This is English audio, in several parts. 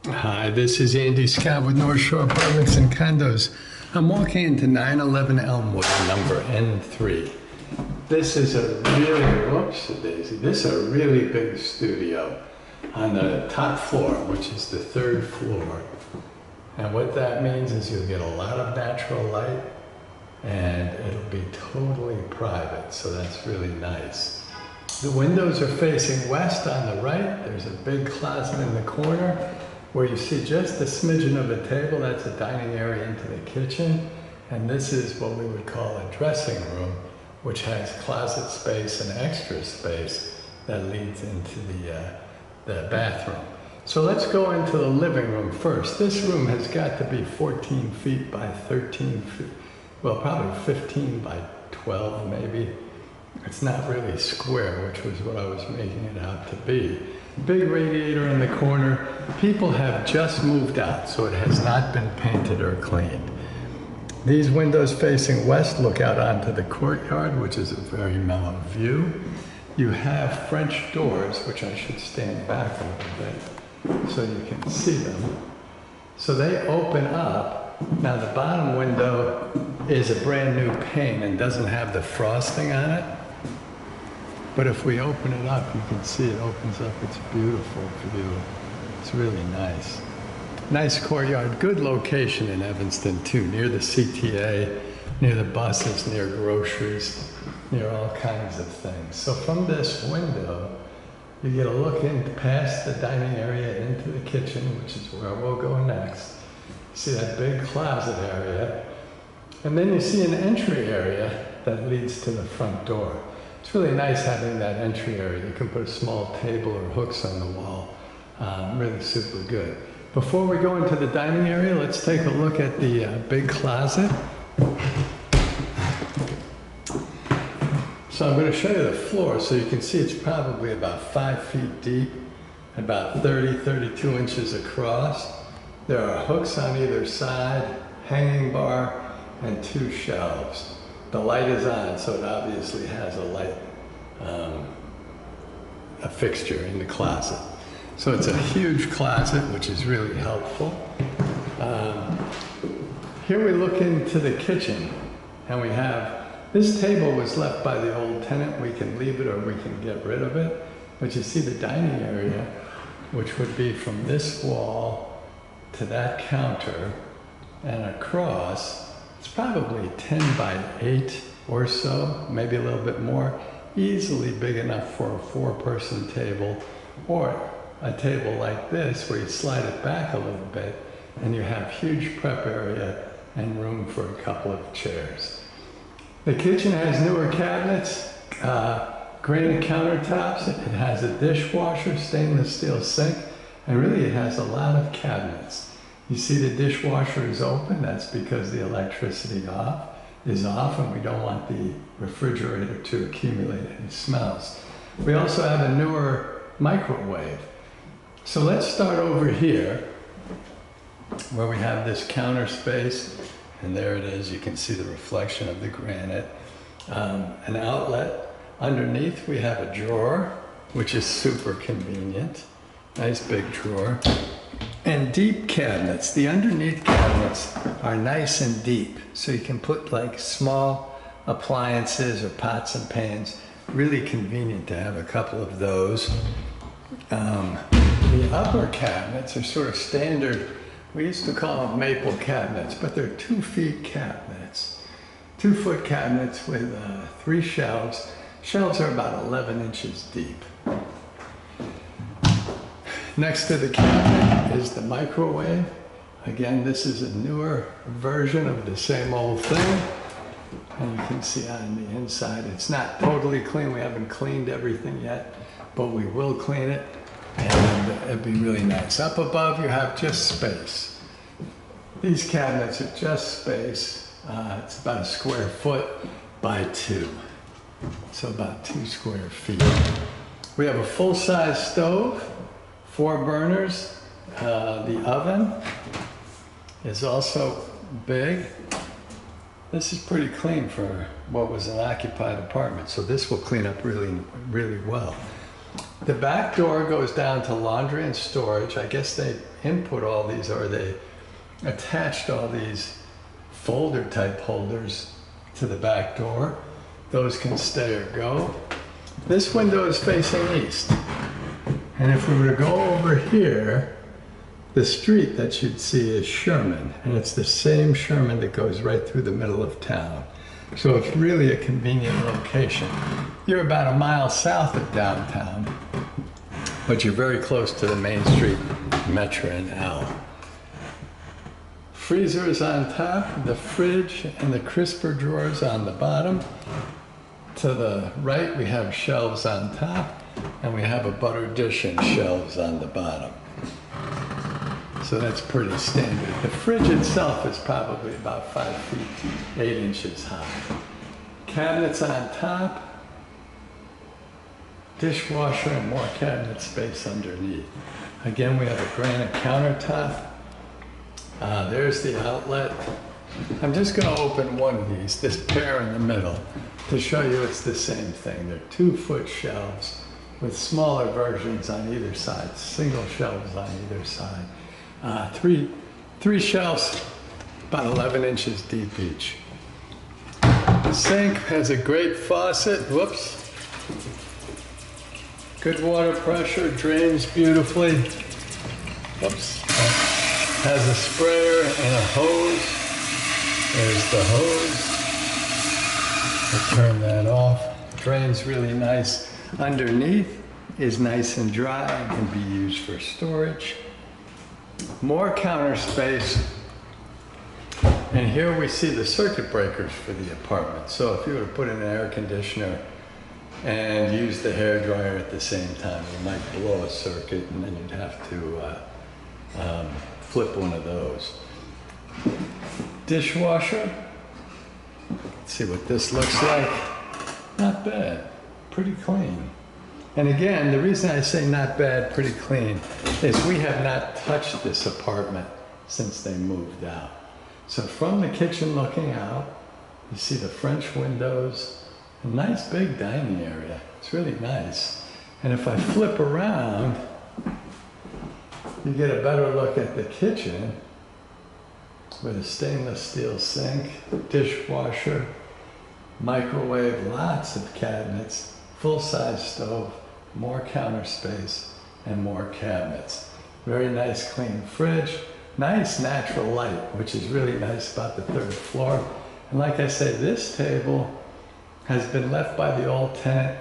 Hi, this is Andy Scott with North Shore Apartments and Condos. I'm walking into 911 Elmwood, number N3. This is a really, whoops, Daisy, this is a really big studio on the top floor, which is the third floor. And what that means is you'll get a lot of natural light and it'll be totally private, so that's really nice. The windows are facing west on the right. There's a big closet in the corner where you see just a smidgen of a table. That's a dining area into the kitchen. And this is what we would call a dressing room, which has closet space and extra space that leads into the bathroom. So let's go into the living room first. This room has got to be 14 feet by 13 feet. Well, probably 15 by 12 maybe. It's not really square, which was what I was making it out to be. Big radiator in the corner. People have just moved out, so it has not been painted or cleaned. These windows facing west look out onto the courtyard, which is a very mellow view. You have French doors, which I should stand back a little bit so you can see them. So they open up. Now the bottom window is a brand new pane and doesn't have the frosting on it. But if we open it up, you can see it opens up. It's beautiful view. It's really nice. Nice courtyard, good location in Evanston too, near the CTA, near the buses, near groceries, near all kinds of things. So from this window, you get a look in past the dining area into the kitchen, which is where we'll go next. See that big closet area. And then you see an entry area that leads to the front door. It's really nice having that entry area. You can put a small table or hooks on the wall. Really super good. Before we go into the dining area, let's take a look at the big closet. So I'm going to show you the floor so you can see it's probably about 5 feet deep, about 32 inches across. There are hooks on either side, hanging bar, and 2 shelves. The light is on, so it obviously has a light, a fixture in the closet. So it's a huge closet, which is really helpful. Here we look into the kitchen, and we have, this table was left by the old tenant. We can leave it or we can get rid of it. But you see the dining area, which would be from this wall to that counter and across. It's probably 10 by 8 or so, maybe a little bit more, easily big enough for a 4-person table, or a table like this where you slide it back a little bit and you have huge prep area and room for a couple of chairs. The kitchen has newer cabinets, granite countertops. It has a dishwasher, stainless steel sink, and really it has a lot of cabinets. You see the dishwasher is open. That's because the electricity is off and we don't want the refrigerator to accumulate any smells. We also have a newer microwave. So let's start over here where we have this counter space, and there it is. You can see the reflection of the granite. An outlet. Underneath we have a drawer, which is super convenient. Nice big drawer. And deep cabinets. The underneath cabinets are nice and deep, so you can put like small appliances or pots and pans. Really convenient to have a couple of those. The upper cabinets are sort of standard. We used to call them maple cabinets, but they're 2-foot cabinets. 2-foot cabinets with 3 shelves. Shelves are about 11 inches deep. Next to the cabinet is the microwave. Again, this is a newer version of the same old thing. And you can see on the inside, it's not totally clean. We haven't cleaned everything yet, but we will clean it. And it'd be really nice. Up above, you have just space. These cabinets are just space. It's about a square foot by 2. So about 2 square feet. We have a full-size stove. 4 burners. The oven is also big. This is pretty clean for what was an occupied apartment, so this will clean up really, really well. The back door goes down to laundry and storage. I guess they input all these, or they attached all these folder type holders to the back door. Those can stay or go. This window is facing east. And if we were to go over here, the street that you'd see is Sherman. And it's the same Sherman that goes right through the middle of town. So it's really a convenient location. You're about a mile south of downtown, but you're very close to the Main Street Metro and L. Freezer is on top, the fridge and the crisper drawers on the bottom. To the right, we have shelves on top, and we have a butter dish and shelves on the bottom. So that's pretty standard. The fridge itself is probably about 5 feet, 8 inches high. Cabinets on top, dishwasher, and more cabinet space underneath. Again, we have a granite countertop. There's the outlet. I'm just going to open one of these, this pair in the middle, to show you it's the same thing. They're 2-foot shelves with smaller versions on either side, single shelves on either side. Three shelves, about 11 inches deep each. The sink has a great faucet, whoops. Good water pressure, drains beautifully. Whoops. Has a sprayer and a hose. There's the hose. We'll turn that off. Drains really nice. Underneath is nice and dry and can be used for storage. More counter space. And here we see the circuit breakers for the apartment. So if you were to put in an air conditioner and use the hairdryer at the same time, you might blow a circuit and then you'd have to flip one of those. Dishwasher. Let's see what this looks like. Not bad. Pretty clean. And again, the reason I say not bad, pretty clean, is we have not touched this apartment since they moved out. So from the kitchen looking out, you see the French windows, a nice big dining area. It's really nice. And if I flip around, you get a better look at the kitchen with a stainless steel sink, dishwasher, microwave, lots of cabinets, full-size stove, more counter space, and more cabinets. Very nice clean fridge, nice natural light, which is really nice about the 3rd floor. And like I say, this table has been left by the old tenant.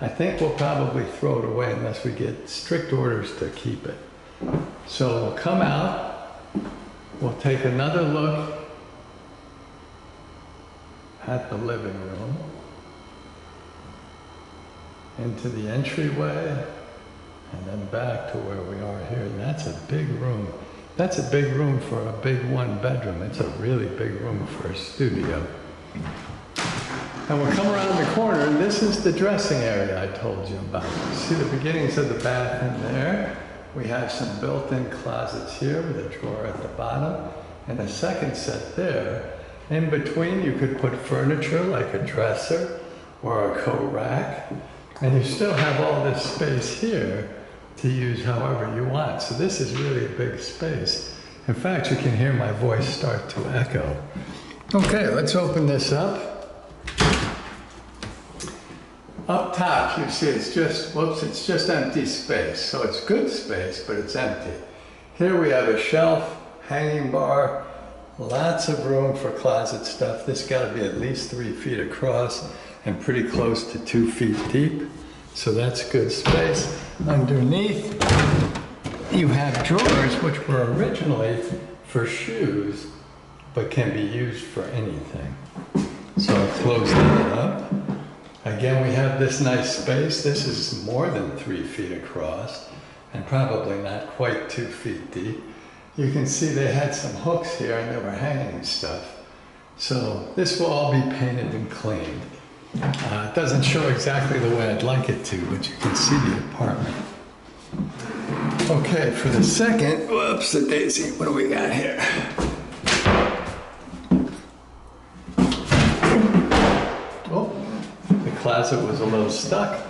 I think we'll probably throw it away unless we get strict orders to keep it. So we'll come out, we'll take another look at the living room, into the entryway, and then back to where we are here. And that's a big room. That's a big room for a big 1-bedroom. It's a really big room for a studio. And we'll come around the corner, and this is the dressing area I told you about. See the beginnings of the bath in there. We have some built-in closets here with a drawer at the bottom, and a second set there. In between, you could put furniture like a dresser or a coat rack. And you still have all this space here to use however you want. So this is really a big space. In fact, you can hear my voice start to echo. Okay, let's open this up. Up top, you see it's just, whoops, it's just empty space. So it's good space, but it's empty. Here we have a shelf, hanging bar, lots of room for closet stuff. This got to be at least 3 feet across and pretty close to 2 feet deep. So that's good space. Underneath, you have drawers, which were originally for shoes, but can be used for anything. So I'll close that up. Again, we have this nice space. This is more than 3 feet across and probably not quite 2 feet deep. You can see they had some hooks here and they were hanging stuff. So this will all be painted and cleaned. It doesn't show exactly the way I'd like it to, but you can see the apartment. Okay, for the second, whoops, the daisy, what do we got here? Oh, the closet was a little stuck.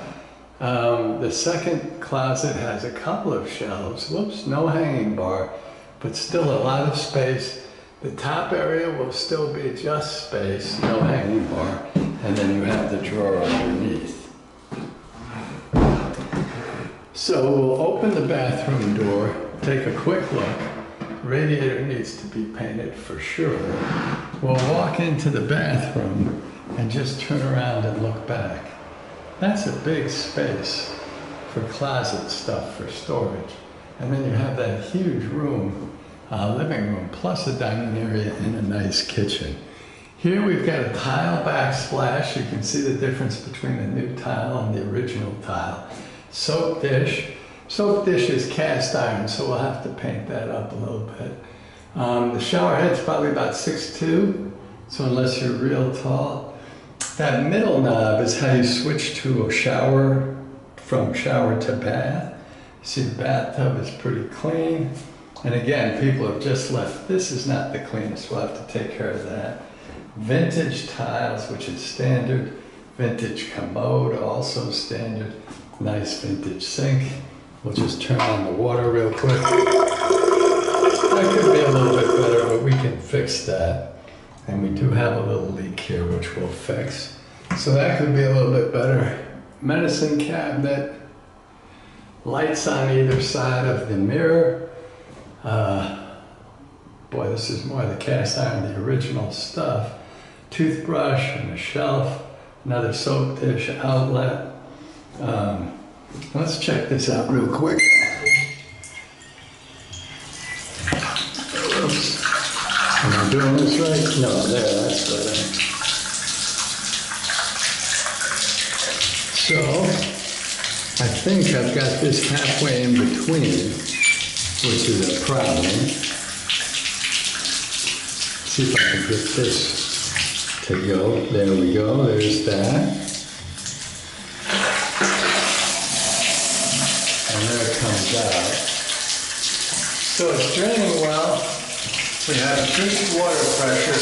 The second closet has a couple of shelves. Whoops, no hanging bar, but still a lot of space. The top area will still be just space, no hanging bar, and then you have the drawer underneath. So we'll open the bathroom door, take a quick look. Radiator needs to be painted for sure. We'll walk into the bathroom and just turn around and look back. That's a big space for closet stuff, for storage. And then you have that huge room, living room, plus a dining area and a nice kitchen. Here we've got a tile backsplash. You can see the difference between the new tile and the original tile. Soap dish. Soap dish is cast iron, so we'll have to paint that up a little bit. The shower head's probably about 6'2", so unless you're real tall. That middle knob is how you switch to a shower, from shower to bath. See, the bathtub is pretty clean. And again, people have just left. This is not the cleanest. We'll have to take care of that. Vintage tiles, which is standard. Vintage commode, also standard. Nice vintage sink. We'll just turn on the water real quick. That could be a little bit better, but we can fix that. And we do have a little leak here, which we'll fix. So that could be a little bit better. Medicine cabinet. Lights on either side of the mirror. Boy, this is more the cast iron, the original stuff. Toothbrush and a shelf. Another soap dish outlet. Let's check this out real quick. Oops. Am I doing this right? No, there, that's better. So, I think I've got this halfway in between, which is a problem. See if I can get this to go. There we go, there's that. And there it comes out. So it's draining well. We have good water pressure,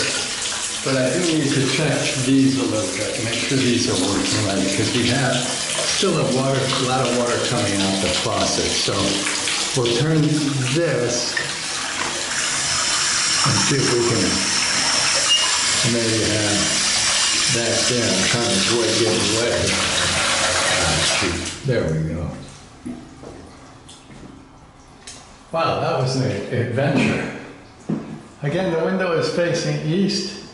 but I do need to check these a little bit, make sure these are working right, because we have still a lot of water coming out the faucet. So we'll turn this and see if we can maybe have that there. I'm trying to avoid getting wet. Ah, there we go. Wow, that was an adventure. Again, the window is facing east.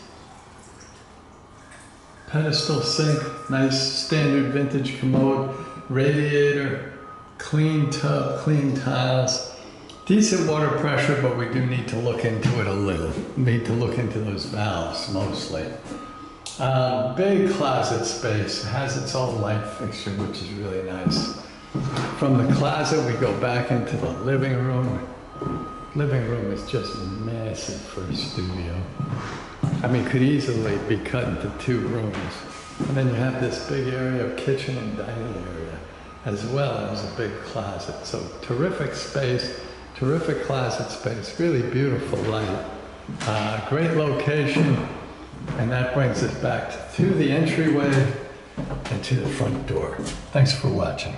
Pedestal sink, nice standard vintage commode, radiator, clean tub, clean tiles. Decent water pressure, but we do need to look into it a little. We need to look into those valves mostly. Big closet space, has its own light fixture, which is really nice. From the closet, we go back into the living room. Living room is just massive for a studio. I mean, could easily be cut into 2 rooms. And then you have this big area of kitchen and dining area, as well as a big closet. So terrific space, terrific closet space, really beautiful light. Great location, and that brings us back to the entryway and to the front door. Thanks for watching.